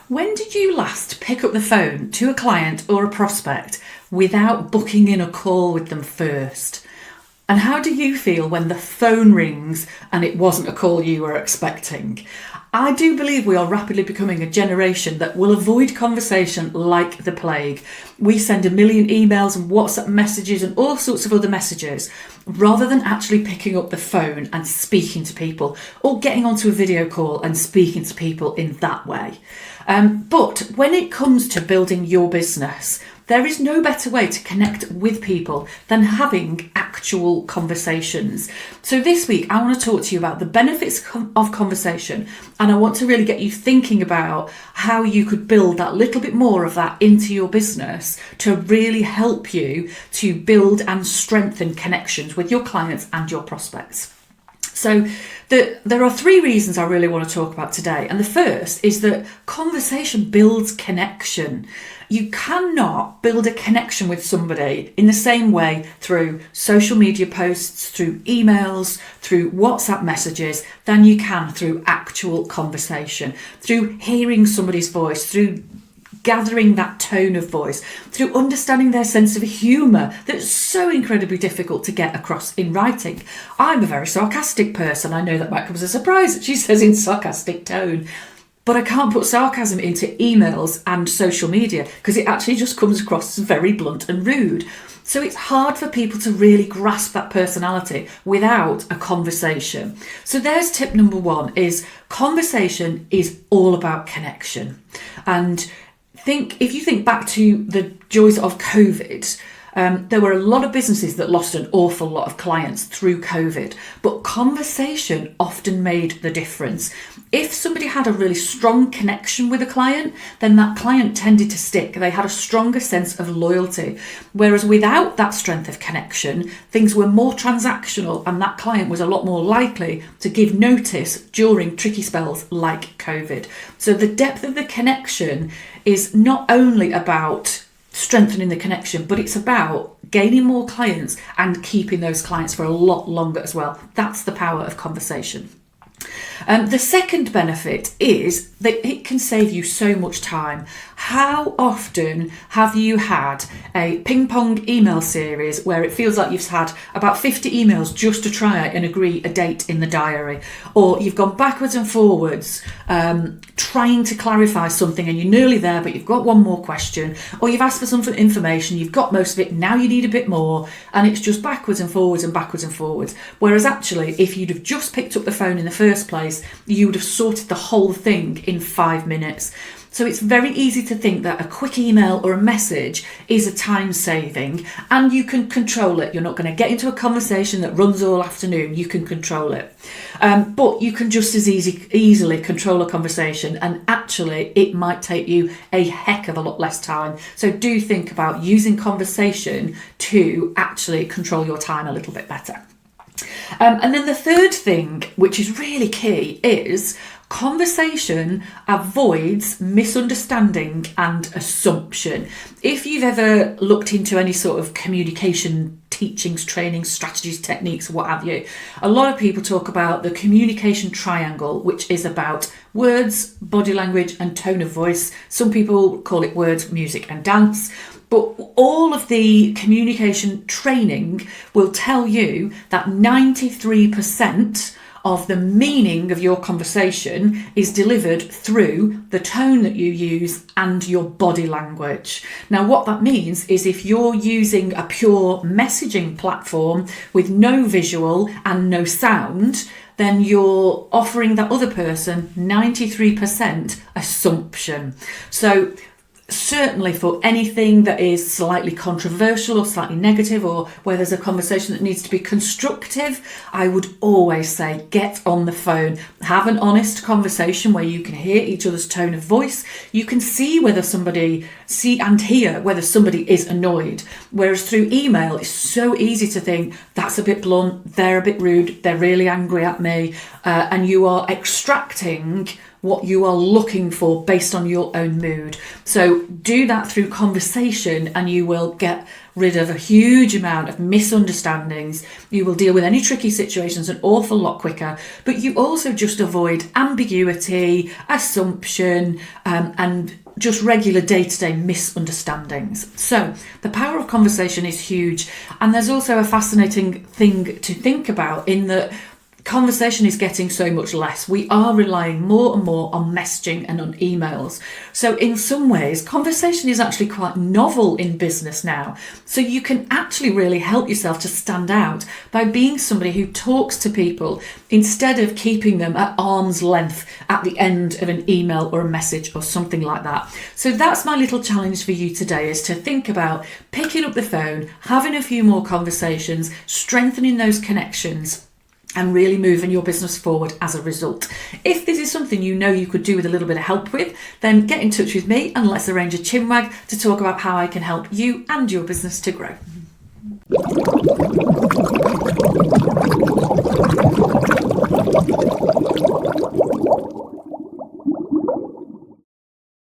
When did you last pick up the phone to a client or a prospect without booking in a call with them first? And how do you feel when the phone rings and it wasn't a call you were expecting? I do believe we are rapidly becoming a generation that will avoid conversation like the plague. We send a million emails and WhatsApp messages and all sorts of other messages rather than actually picking up the phone and speaking to people or getting onto a video call and speaking to people in that way. But when it comes to building your business, there is no better way to connect with people than having actual conversations. So this week, I want to talk to you about the benefits of conversation, and I want to really get you thinking about how you could build that little bit more of that into your business to really help you to build and strengthen connections with your clients and your prospects. So there are three reasons I really want to talk about today. And the first is that conversation builds connection. You cannot build a connection with somebody in the same way through social media posts, through emails, through WhatsApp messages, than you can through actual conversation, through hearing somebody's voice, through gathering that tone of voice, through understanding their sense of humour that's so incredibly difficult to get across in writing. I'm a very sarcastic person. I know that might come as a surprise that she says in sarcastic tone, but I can't put sarcasm into emails and social media because it actually just comes across as very blunt and rude. So it's hard for people to really grasp that personality without a conversation. So there's tip number one: is conversation is all about connection. And if you think back to the joys of COVID, there were a lot of businesses that lost an awful lot of clients through COVID, but conversation often made the difference. If somebody had a really strong connection with a client, then that client tended to stick. They had a stronger sense of loyalty. Whereas without that strength of connection, things were more transactional and that client was a lot more likely to give notice during tricky spells like COVID. So the depth of the connection is not only about strengthening the connection, but it's about gaining more clients and keeping those clients for a lot longer as well. That's the power of conversation. The second benefit is that it can save you so much time. How often have you had a ping pong email series where it feels like you've had about 50 emails just to try and agree a date in the diary? Or you've gone backwards and forwards trying to clarify something and you're nearly there, but you've got one more question. Or you've asked for some information, you've got most of it, now you need a bit more, and it's just backwards and forwards and backwards and forwards. Whereas actually, if you'd have just picked up the phone in the first place, you would have sorted the whole thing in 5 minutes. So it's very easy to think that a quick email or a message is a time saving and you can control it. You're not going to get into a conversation that runs all afternoon. You can control it. But you can just as easily control a conversation, and actually it might take you a heck of a lot less time. So do think about using conversation to actually control your time a little bit better. And then the third thing, which is really key, is conversation avoids misunderstanding and assumption. If you've ever looked into any sort of communication teachings, trainings, strategies, techniques, what have you, a lot of people talk about the communication triangle, which is about words, body language, and tone of voice. Some people call it words, music, and dance. But all of the communication training will tell you that 93% of the meaning of your conversation is delivered through the tone that you use and your body language. Now, what that means is if you're using a pure messaging platform with no visual and no sound, then you're offering that other person 93% assumption. So certainly for anything that is slightly controversial or slightly negative, or where there's a conversation that needs to be constructive, I would always say get on the phone, have an honest conversation where you can hear each other's tone of voice. You can see whether somebody hear whether somebody is annoyed. Whereas through email, it's so easy to think that's a bit blunt, they're a bit rude, they're really angry at me, and you are extracting what you are looking for based on your own mood. So do that through conversation and you will get rid of a huge amount of misunderstandings. You will deal with any tricky situations an awful lot quicker, but you also just avoid ambiguity, assumption, and just regular day-to-day misunderstandings. So the power of conversation is huge. And there's also a fascinating thing to think about in that conversation is getting so much less. We are relying more and more on messaging and on emails. So in some ways, conversation is actually quite novel in business now. So you can actually really help yourself to stand out by being somebody who talks to people instead of keeping them at arm's length at the end of an email or a message or something like that. So that's my little challenge for you today, is to think about picking up the phone, having a few more conversations, strengthening those connections, and really moving your business forward as a result. If this is something you know you could do with a little bit of help with, then get in touch with me and let's arrange a chinwag to talk about how I can help you and your business to grow.